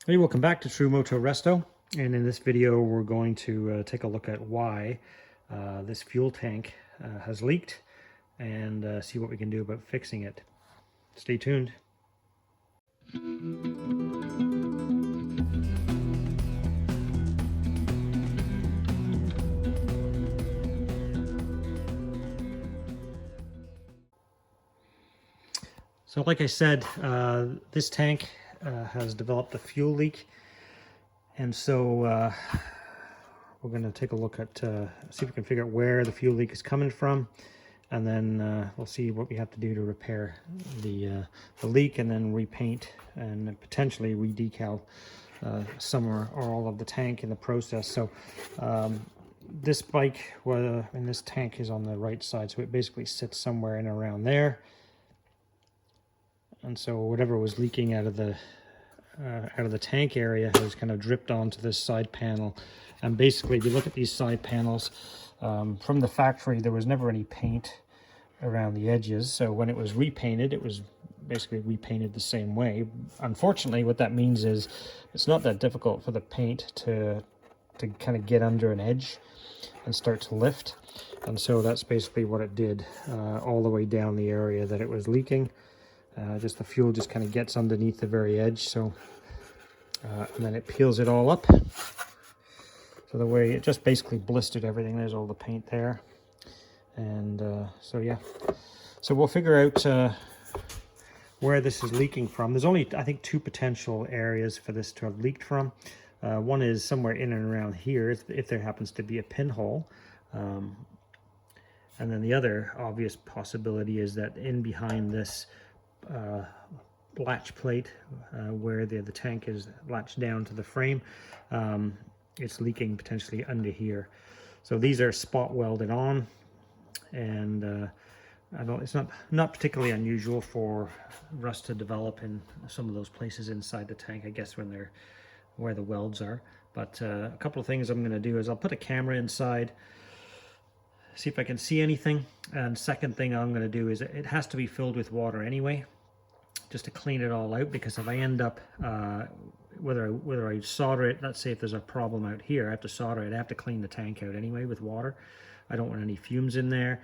Hey, welcome back to True-Moto-Resto, and in this video we're going to take a look at why this fuel tank has leaked and see what we can do about fixing it. Stay tuned. So like I said, this tank has developed a fuel leak, and so we're going to take a look at, see if we can figure out where the fuel leak is coming from, and then we'll see what we have to do to repair the leak, and then repaint and potentially re-decal some or all of the tank in the process. So this bike, and this tank is on the right side, so it basically sits somewhere in around there. And so whatever was leaking out of the tank area has kind of dripped onto this side panel. And basically, if you look at these side panels, from the factory, there was never any paint around the edges. So when it was repainted, it was basically repainted the same way. Unfortunately, what that means is it's not that difficult for the paint to kind of get under an edge and start to lift. And so that's basically what it did all the way down the area that it was leaking. Just the fuel just kind of gets underneath the very edge, so and then it peels it all up. So the way it just basically blistered everything. There's all the paint there, and so yeah. So we'll figure out where this is leaking from. There's only, I think, two potential areas for this to have leaked from. One is somewhere in and around here, if there happens to be a pinhole. And then the other obvious possibility is that in behind this latch plate where the tank is latched down to the frame, it's leaking potentially under here. So these are spot welded on, and it's not particularly unusual for rust to develop in some of those places inside the tank, I guess, when they're where the welds are. But a couple of things I'm going to do is I'll put a camera inside, see if I can see anything. And second thing I'm going to do is it has to be filled with water anyway, just to clean it all out, because if I end up whether I solder it, let's say if there's a problem out here, I have to solder it, I have to clean the tank out anyway with water. I don't want any fumes in there.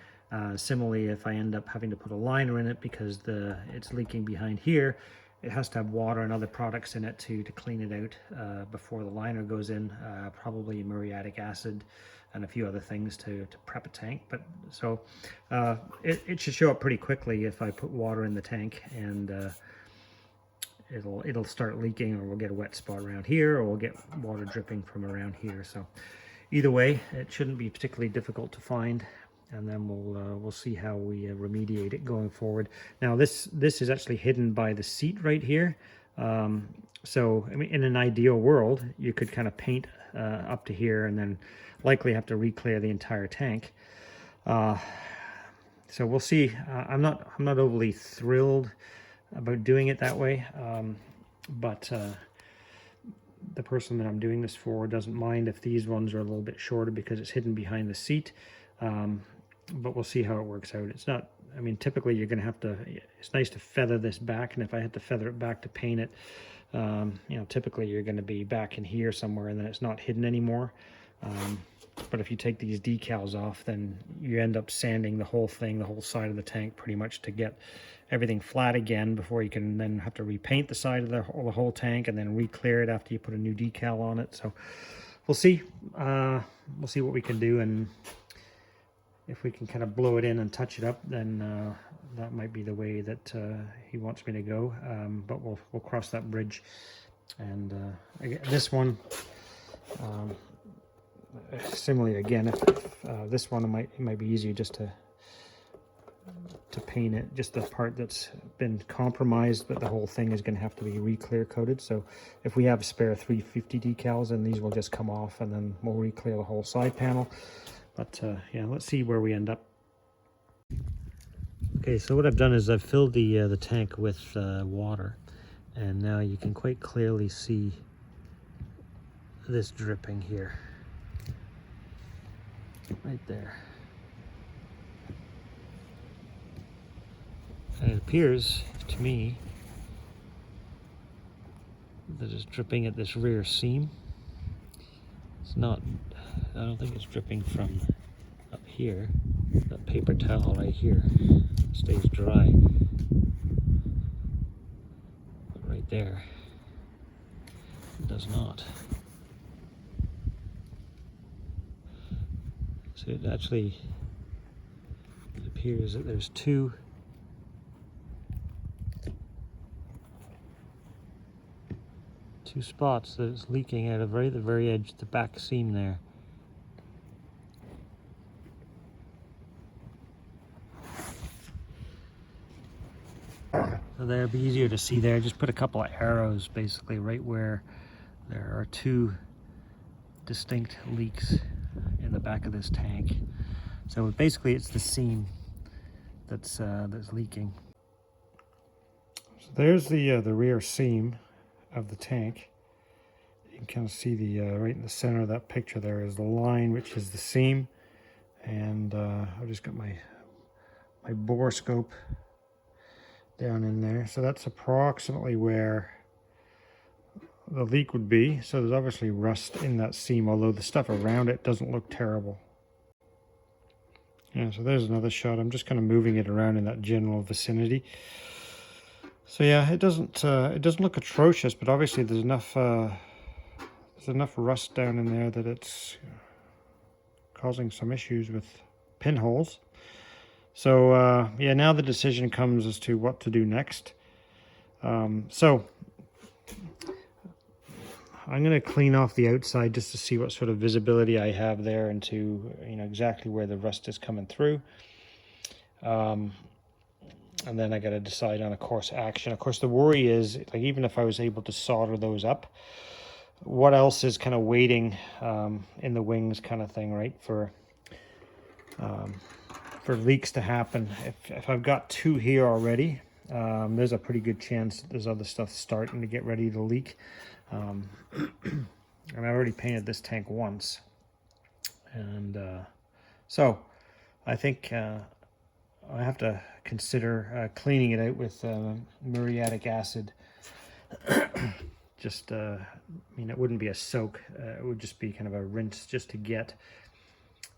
Similarly, if I end up having to put a liner in it because it's leaking behind here, it has to have water and other products in it to clean it out before the liner goes in, probably muriatic acid and a few other things to prep a tank. But so it should show up pretty quickly if I put water in the tank, and it'll start leaking, or we'll get a wet spot around here, or we'll get water dripping from around here. So either way, it shouldn't be particularly difficult to find, and then we'll see how we remediate it going forward. Now this is actually hidden by the seat right here. So I mean, in an ideal world, you could kind of paint up to here, and then likely have to re-clear the entire tank. So we'll see. I'm not overly thrilled about doing it that way, but the person that I'm doing this for doesn't mind if these ones are a little bit shorter because it's hidden behind the seat. But we'll see how it works out. It's not, I mean, typically you're going to have to, it's nice to feather this back, and if I had to feather it back to paint it, you know, typically you're going to be back in here somewhere, and then it's not hidden anymore. But if you take these decals off, then you end up sanding the whole thing, the whole side of the tank, pretty much to get everything flat again before you can then have to repaint the side of the whole tank, and then re-clear it after you put a new decal on it. So we'll see. We'll see what we can do, and if we can kind of blow it in and touch it up, then that might be the way that he wants me to go. But we'll cross that bridge. And this one, similarly again, if this one it might be easier just to paint it, just the part that's been compromised, but the whole thing is going to have to be re-clear coated. So if we have spare 350 decals, then these will just come off, and then we'll re-clear the whole side panel. But yeah, let's see where we end up. Okay, so what I've done is I've filled the tank with water, and now you can quite clearly see this dripping here, right there. And it appears to me that is dripping at this rear seam. It's not, I don't think it's dripping from up here. That paper towel right here stays dry. But right there, it does not. So it actually, it appears that there's two spots that it's leaking out of right at the very edge of the back seam there. So there, it'd be easier to see there. Just put a couple of arrows basically right where there are two distinct leaks in the back of this tank. So basically it's the seam that's leaking. So there's the rear seam of the tank. You can kind of see the right in the center of that picture there is the line, which is the seam. And I've just got my bore scope down in there. So that's approximately where the leak would be. So there's obviously rust in that seam, although the stuff around it doesn't look terrible. Yeah, so there's another shot. I'm just kind of moving it around in that general vicinity. So yeah, it doesn't look atrocious, but obviously there's enough rust down in there that it's causing some issues with pinholes. So yeah, now the decision comes as to what to do next. So I'm going to clean off the outside just to see what sort of visibility I have there into, you know, exactly where the rust is coming through. And then I got to decide on a course of action. Of course, the worry is, like, even if I was able to solder those up, what else is kind of waiting in the wings kind of thing, right? For leaks to happen. If I've got two here already, there's a pretty good chance that there's other stuff starting to get ready to leak. And I've already painted this tank once. And so I think I have to consider cleaning it out with muriatic acid. Just, I mean, it wouldn't be a soak. It would just be kind of a rinse just to get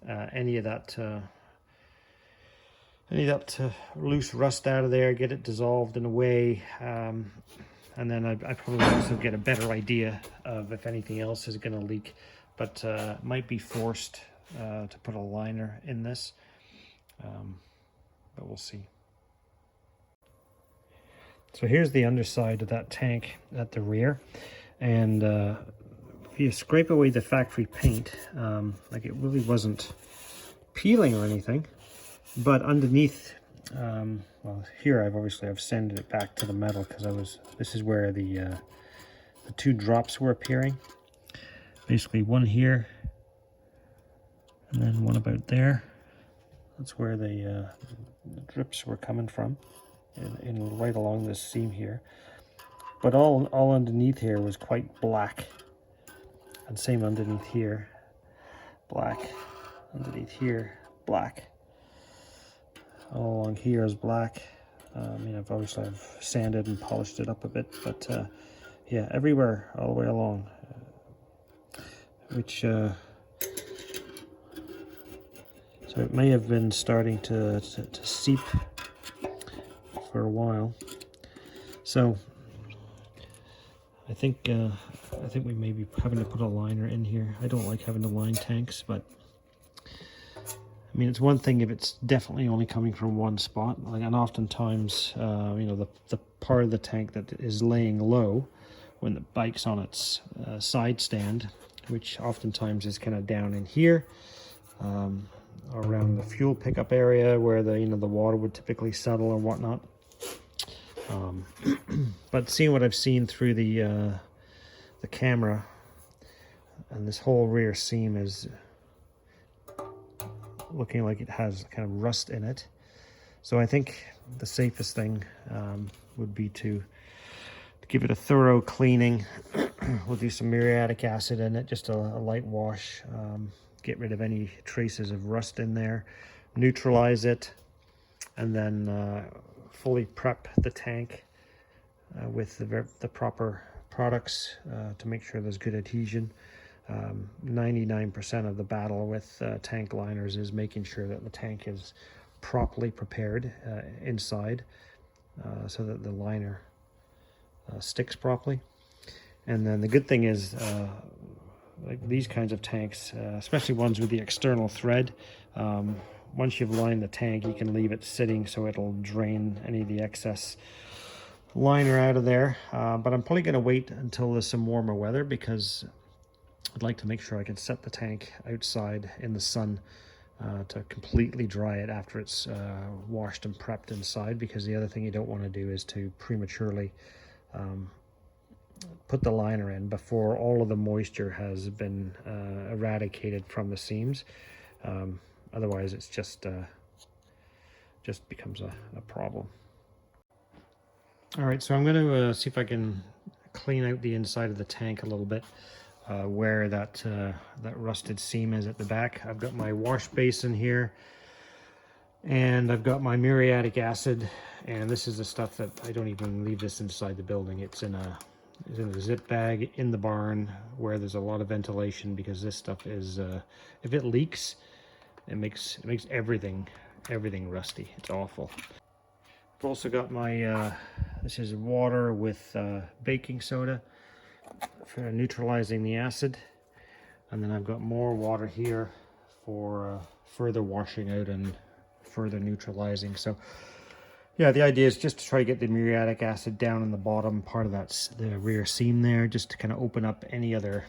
any of that loose rust out of there, get it dissolved in a way. And then I probably also get a better idea of if anything else is going to leak. But might be forced to put a liner in this. But we'll see. So here's the underside of that tank at the rear. And if you scrape away the factory paint, like, it really wasn't peeling or anything. But underneath, well, here I've sanded it back to the metal because this is where the two drops were appearing. Basically one here and then one about there. That's where the drips were coming from, in right along this seam here. But all underneath here was quite black, and same underneath here, black. Underneath here, black. All along here is black. I mean, I've sanded and polished it up a bit, but yeah, everywhere, all the way along, which so it may have been starting to seep for a while. So I think we may be having to put a liner in here. I don't like having to line tanks, but I mean, it's one thing if it's definitely only coming from one spot, like, and oftentimes, you know, the part of the tank that is laying low when the bike's on its side stand, which oftentimes is kind of down in here, around the fuel pickup area where the water would typically settle and whatnot. But seeing what I've seen through the camera, and this whole rear seam is looking like it has kind of rust in it. So I think the safest thing would be to give it a thorough cleaning. We'll do some muriatic acid in it, just a light wash, get rid of any traces of rust in there, neutralize it, and then fully prep the tank with the proper products to make sure there's good adhesion. 99% of the battle with tank liners is making sure that the tank is properly prepared inside so that the liner sticks properly. And then the good thing is like these kinds of tanks, especially ones with the external thread, once you've lined the tank, you can leave it sitting so it'll drain any of the excess liner out of there. But I'm probably going to wait until there's some warmer weather, because I'd like to make sure I can set the tank outside in the sun to completely dry it after it's washed and prepped inside, because the other thing you don't want to do is to prematurely put the liner in before all of the moisture has been eradicated from the seams. Otherwise it's just becomes a problem. All right, so I'm going to see if I can clean out the inside of the tank a little bit, where that rusted seam is at the back. I've got my wash basin here, and I've got my muriatic acid, and this is the stuff that I don't even leave this inside the building. It's in a zip bag in the barn where there's a lot of ventilation, because this stuff is if it leaks, it makes everything rusty. It's awful. I've also got my this is water with baking soda for neutralizing the acid, and then I've got more water here for further washing out and further neutralizing. So yeah, the idea is just to try to get the muriatic acid down in the bottom part of the rear seam there, just to kind of open up any other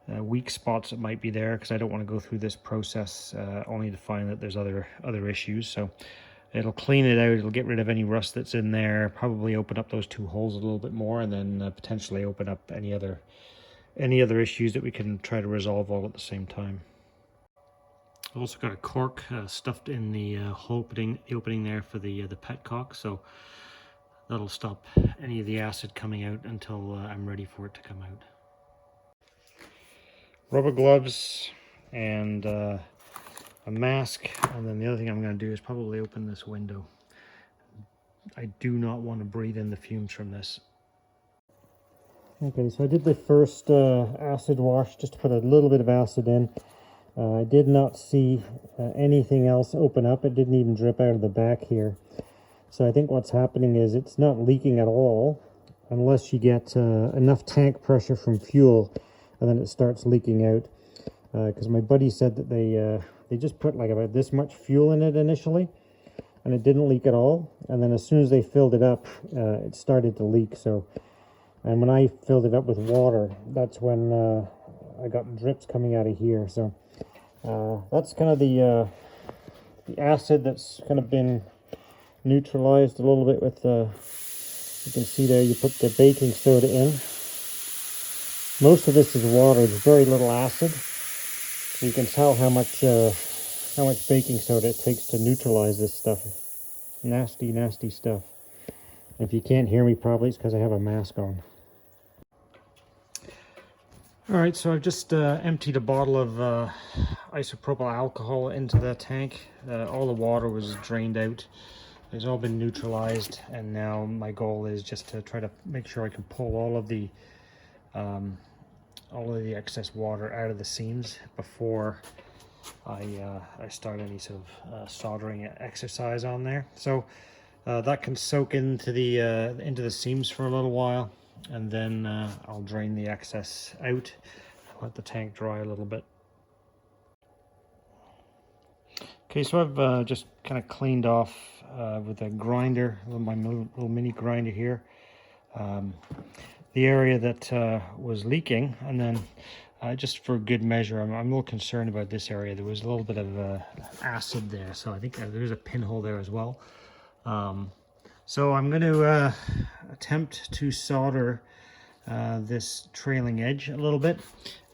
weak spots that might be there, because I don't want to go through this process only to find that there's other issues. So it'll clean it out, it'll get rid of any rust that's in there, probably open up those two holes a little bit more, and then potentially open up any other issues that we can try to resolve all at the same time. I've also got a cork stuffed in the opening there for the petcock, so that'll stop any of the acid coming out until I'm ready for it to come out. Rubber gloves and a mask, and then the other thing I'm going to do is probably open this window. I do not want to breathe in the fumes from this. Okay, so I did the first acid wash, just to put a little bit of acid in. I did not see anything else open up. It didn't even drip out of the back here. So I think what's happening is it's not leaking at all unless you get enough tank pressure from fuel, and then it starts leaking out. Because my buddy said that they just put like about this much fuel in it initially, and it didn't leak at all. And then as soon as they filled it up, it started to leak. So, and when I filled it up with water, that's when I got drips coming out of here. So that's kind of the acid that's kind of been neutralized a little bit with you can see there, you put the baking soda in. Most of this is water, there's very little acid. So you can tell how much baking soda it takes to neutralize this stuff. Nasty, nasty stuff. If you can't hear me, probably it's because I have a mask on. Alright, so I've just emptied a bottle of isopropyl alcohol into the tank. All the water was drained out. It's all been neutralized, and now my goal is just to try to make sure I can pull all of the excess water out of the seams before I start any sort of soldering exercise on there. So that can soak into the seams for a little while, and then I'll drain the excess out, let the tank dry a little bit. Okay, so I've just kind of cleaned off with a grinder, my little mini grinder here, the area that was leaking, and then just for good measure, I'm a little concerned about this area. There was a little bit of acid there, so I think there's a pinhole there as well. So I'm going to attempt to solder this trailing edge a little bit,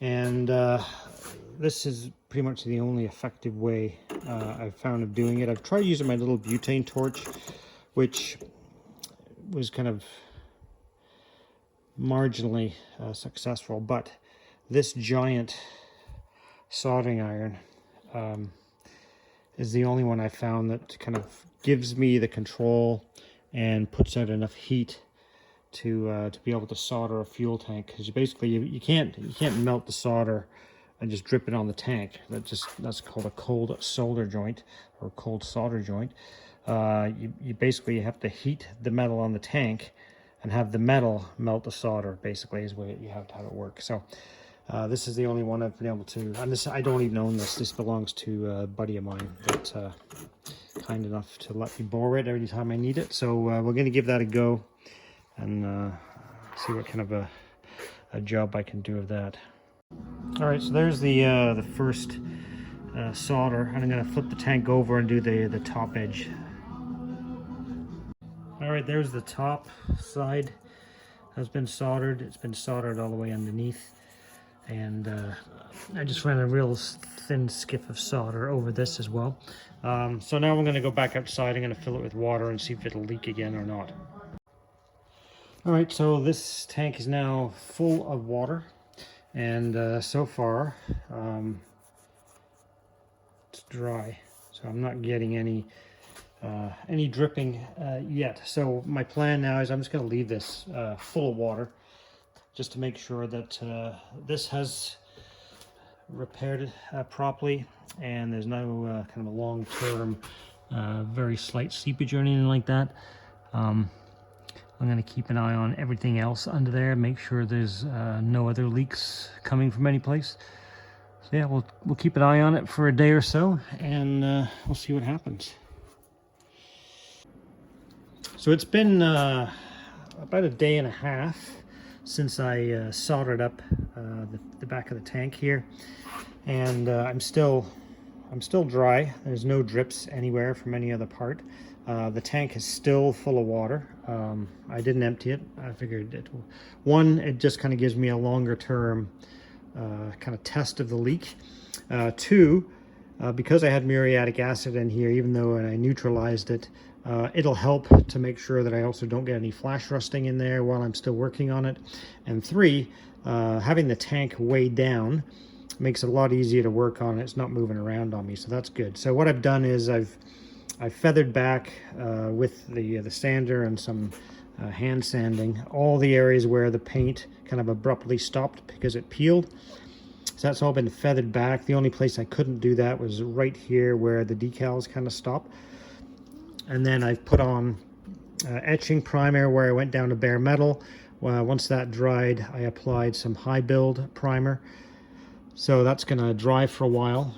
and this is pretty much the only effective way I've found of doing it. I've tried using my little butane torch, which was kind of marginally successful, but this giant soldering iron is the only one I found that kind of gives me the control and puts out enough heat to be able to solder a fuel tank, because basically you can't melt the solder and just drip it on the tank. That's called a cold solder joint or cold solder joint. You basically have to heat the metal on the tank and have the metal melt the solder, basically, is what you have to have it work. So this is the only one I've been able to, and this, I don't even own this. This belongs to a buddy of mine that's kind enough to let me borrow it every time I need it. So we're going to give that a go and see what kind of a job I can do of that. All right, so there's the first solder, and I'm going to flip the tank over and do the top edge. All right, there's the top side. Has been soldered. It's been soldered all the way underneath, and I just ran a real thin skiff of solder over this as well. So now I'm going to go back outside. I'm going to fill it with water and see if it'll leak again or not. All right, so this tank is now full of water, and so far it's dry, so I'm not getting any dripping yet. So my plan now is I'm just going to leave this full of water, just to make sure that this has repaired properly, and there's no kind of a long-term very slight seepage or anything like that. I'm going to keep an eye on everything else under there, make sure there's no other leaks coming from any place. So yeah, we'll keep an eye on it for a day or so, and we'll see what happens. So it's been about a day and a half since I soldered up the back of the tank here, and I'm still dry. There's no drips anywhere from any other part. The tank is still full of water. I didn't empty it. I figured it just kind of gives me a longer term kind of test of the leak. Two, because I had muriatic acid in here, even though I neutralized it, it'll help to make sure that I also don't get any flash rusting in there while I'm still working on it. And three, having the tank weighed down makes it a lot easier to work on. It's not moving around on me, so that's good. So what I've done is I've feathered back with the sander and some hand sanding all the areas where the paint kind of abruptly stopped because it peeled. So that's all been feathered back. The only place I couldn't do that was right here where the decals kind of stop. And then I've put on etching primer where I went down to bare metal. Once that dried, I applied some high build primer. So that's going to dry for a while.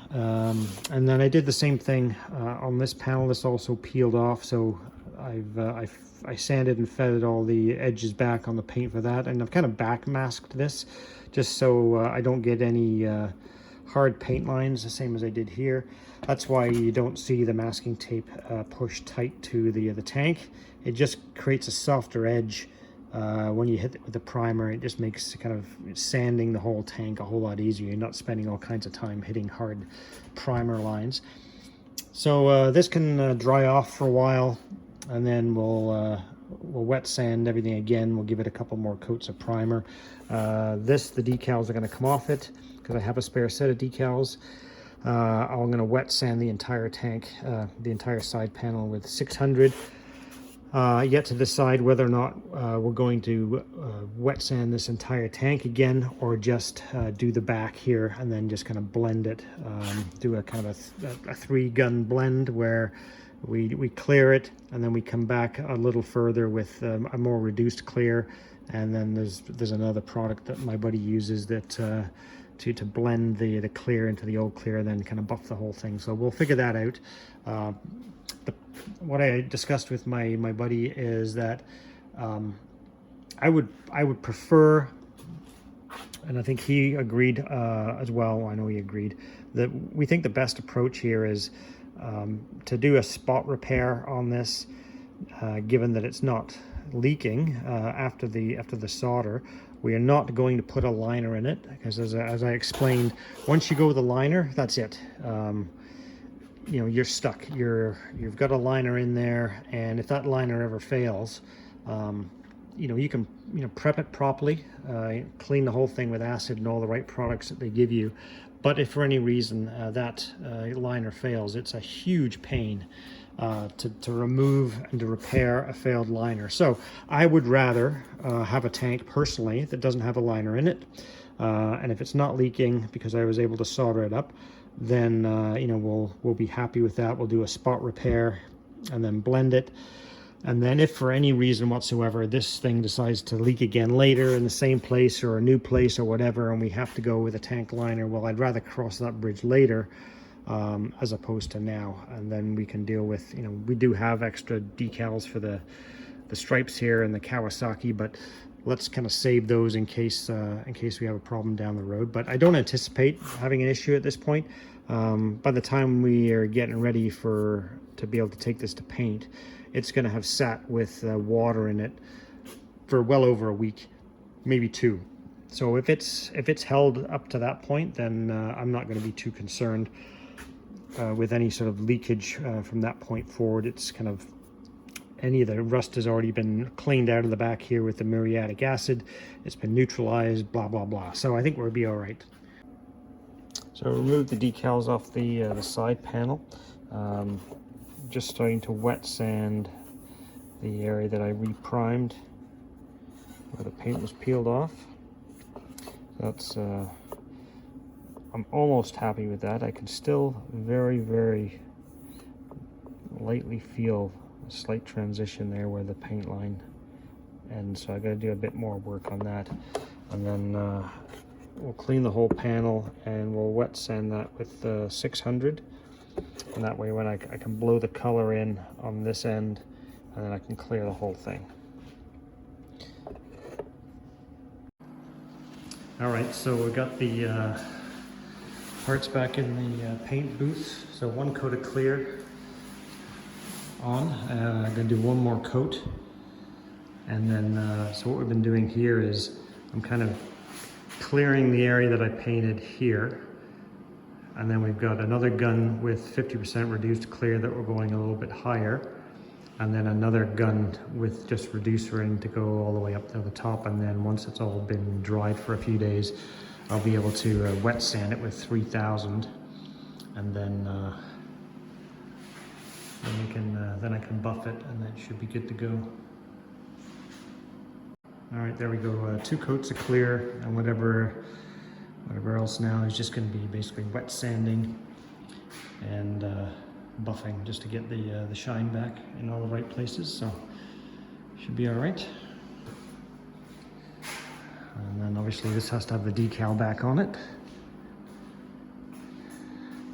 And then I did the same thing on this panel. This also peeled off, so I sanded and feathered all the edges back on the paint for that. And I've kind of back masked this just so I don't get any hard paint lines, the same as I did here. That's why you don't see the masking tape pushed tight to the tank. It just creates a softer edge. When you hit it with the primer, it just makes kind of sanding the whole tank a whole lot easier. You're not spending all kinds of time hitting hard primer lines. So this can dry off for a while, and then we'll wet sand everything again. We'll give it a couple more coats of primer. The decals are going to come off it because I have a spare set of decals. I'm going to wet sand the entire tank, the entire side panel with 600. Yet to decide whether or not we're going to wet sand this entire tank again, or just do the back here and then just kind of blend it, do a kind of a 3-gun blend where we clear it and then we come back a little further with a more reduced clear, and then there's another product that my buddy uses that to blend the clear into the old clear, then kind of buff the whole thing. So we'll figure that out. What I discussed with my buddy is that I would prefer, and I think he agreed as well, I know he agreed, that we think the best approach here is to do a spot repair on this, given that it's not leaking after the solder. We are not going to put a liner in it, because as I explained, once you go with a liner, that's it. You know, you're stuck. You've got a liner in there, and if that liner ever fails, you know, you can prep it properly, clean the whole thing with acid and all the right products that they give you. But if for any reason that liner fails, it's a huge pain to remove and to repair a failed liner. So I would rather have a tank personally that doesn't have a liner in it. And if it's not leaking because I was able to solder it up, then you know, we'll be happy with that. We'll do a spot repair and then blend it. And then if for any reason whatsoever this thing decides to leak again later in the same place or a new place or whatever, and we have to go with a tank liner, well, I'd rather cross that bridge later as opposed to now. And then we can deal with, you know, we do have extra decals for the stripes here and the Kawasaki, but let's kind of save those in case we have a problem down the road. But I don't anticipate having an issue at this point. By the time we are getting ready to be able to take this to paint, it's going to have sat with water in it for well over a week, maybe 2. So if it's held up to that point, then I'm not going to be too concerned with any sort of leakage from that point forward. It's kind of, any of the rust has already been cleaned out of the back here with the muriatic acid. It's been neutralized, blah, blah, blah. So I think we'll be all right. So remove the decals off the side panel. Just starting to wet sand the area that I reprimed where the paint was peeled off. That's I'm almost happy with that. I can still very, very lightly feel a slight transition there where the paint line ends, so I got to do a bit more work on that. And then we'll clean the whole panel and we'll wet sand that with 600, and that way when I can blow the color in on this end, and then I can clear the whole thing. All right, so we got the parts back in the paint booth. So 1 coat of clear on. I'm going to do 1 more coat, and then so what we've been doing here is I'm kind of clearing the area that I painted here, and then we've got another gun with 50% reduced clear that we're going a little bit higher, and then another gun with just reducer in to go all the way up to the top. And then once it's all been dried for a few days, I'll be able to wet sand it with 3000, and then then I can buff it, and that should be good to go. All right, there we go. 2 coats of clear, and whatever else now is just going to be basically wet sanding and buffing just to get the shine back in all the right places. So should be all right. And then obviously this has to have the decal back on it.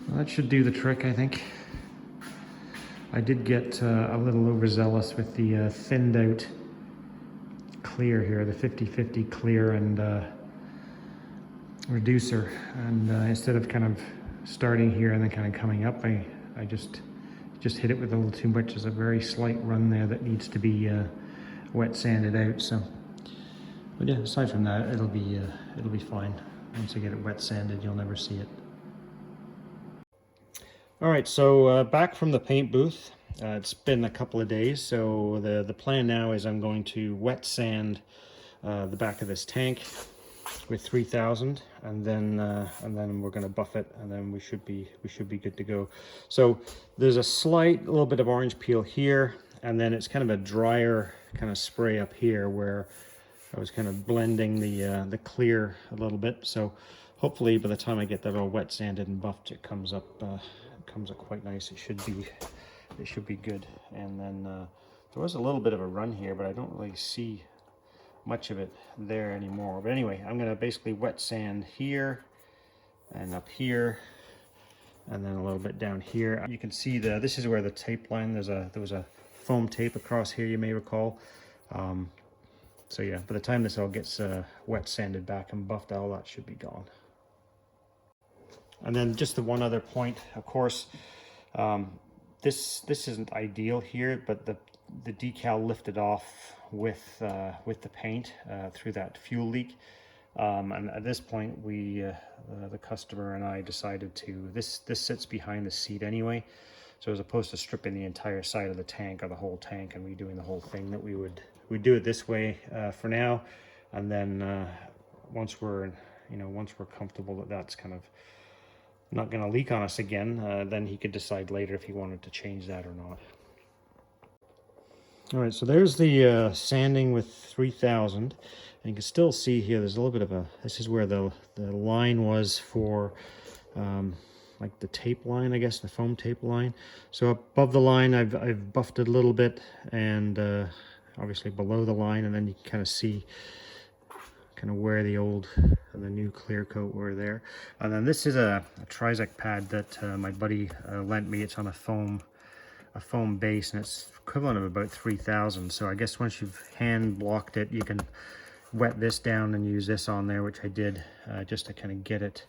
Well, that should do the trick, I think. I did get a little overzealous with the thinned out clear here, the 50-50 clear and reducer. And instead of kind of starting here and then kind of coming up, I just hit it with a little too much. There's a very slight run there that needs to be wet sanded out. So, but yeah, aside from that, it'll be fine. Once I get it wet sanded, you'll never see it. All right, so back from the paint booth. It's been a couple of days, so the plan now is I'm going to wet sand the back of this tank with 3000, and then we're going to buff it, and then we should be good to go. So there's a little bit of orange peel here, and then it's kind of a drier kind of spray up here where I was kind of blending the clear a little bit. So hopefully by the time I get that all wet sanded and buffed, it comes up quite nice. It should be good. And then there was a little bit of a run here, but I don't really see much of it there anymore. But anyway, I'm going to basically wet sand here and up here, and then a little bit down here. You can see this is where the tape line, there was a foam tape across here, you may recall. So yeah, by the time this all gets wet sanded back and buffed, all that should be gone. And then just the one other point, of course, this isn't ideal here, but the decal lifted off with the paint through that fuel leak. And at this point, the customer and I decided to, this sits behind the seat anyway, so as opposed to stripping the entire side of the tank or the whole tank and redoing the whole thing, that we'd do it this way for now, and then once we're comfortable that that's kind of not going to leak on us again, then he could decide later if he wanted to change that or not. All right, so there's the sanding with 3000, and you can still see here there's a little bit of a, this is where the line was for like the tape line, I guess, the foam tape line. So above the line I've buffed it a little bit, and obviously below the line, and then you can kind of see kind of where the old and the new clear coat were there. And then this is a Trizac pad that my buddy lent me. It's on a foam base, and it's equivalent of about 3000. So I guess once you've hand blocked it, you can wet this down and use this on there, which I did just to kind of get it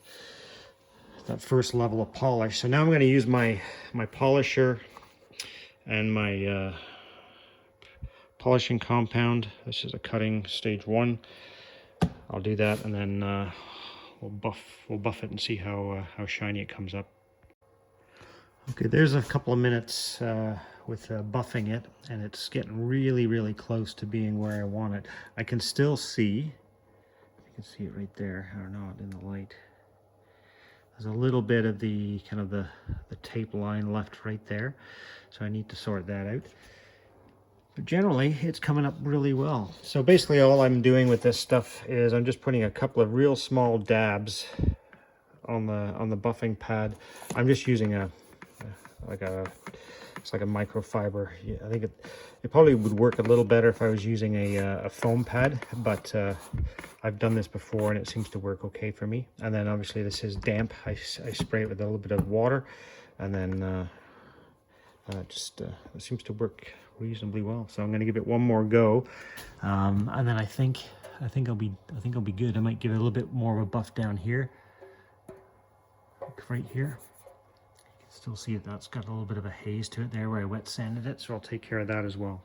that first level of polish. So now I'm going to use my polisher and my polishing compound. This is a cutting stage 1. I'll do that, and then we'll buff it and see how shiny it comes up. Okay, there's a couple of minutes with buffing it, and it's getting really close to being where I want it. I can still see, you can see it right there, or not in the light. There's a little bit of the kind of the tape line left right there, so I need to sort that out. But generally, it's coming up really well. So basically all I'm doing with this stuff is I'm just putting a couple of real small dabs on the buffing pad. I'm just using it's like a microfiber. Yeah, I think it probably would work a little better if I was using a foam pad, but I've done this before and it seems to work okay for me. And then obviously this is damp. I spray it with a little bit of water, and then it seems to work reasonably well. So I'm going to give it one more go, and then I think I'll be good. I might give it a little bit more of a buff down here, like right here. You can still see it. That's got a little bit of a haze to it there where I wet sanded it. So I'll take care of that as well.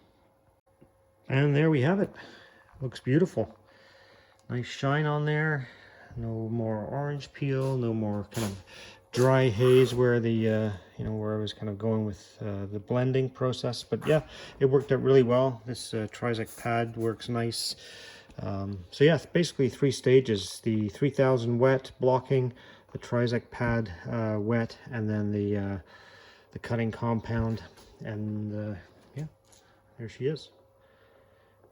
And there we have it. Looks beautiful. Nice shine on there. No more orange peel. No more kind of dry haze where the where I was kind of going with the blending process. But yeah, it worked out really well. This Trizac pad works nice. So yeah, basically 3 stages: the 3000 wet blocking, the Trizac pad wet, and then the cutting compound. And yeah, there she is.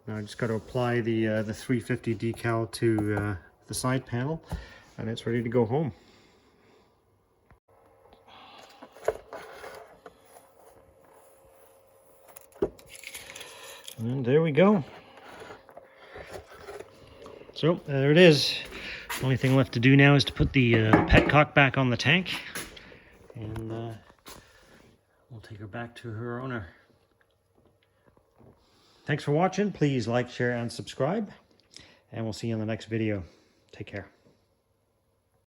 Now I just got to apply the 350 decal to the side panel, and it's ready to go home. And there we go. So there it is. The only thing left to do now is to put the petcock back on the tank, and we'll take her back to her owner. Thanks for watching. Please like, share, and subscribe, and we'll see you in the next video. Take care.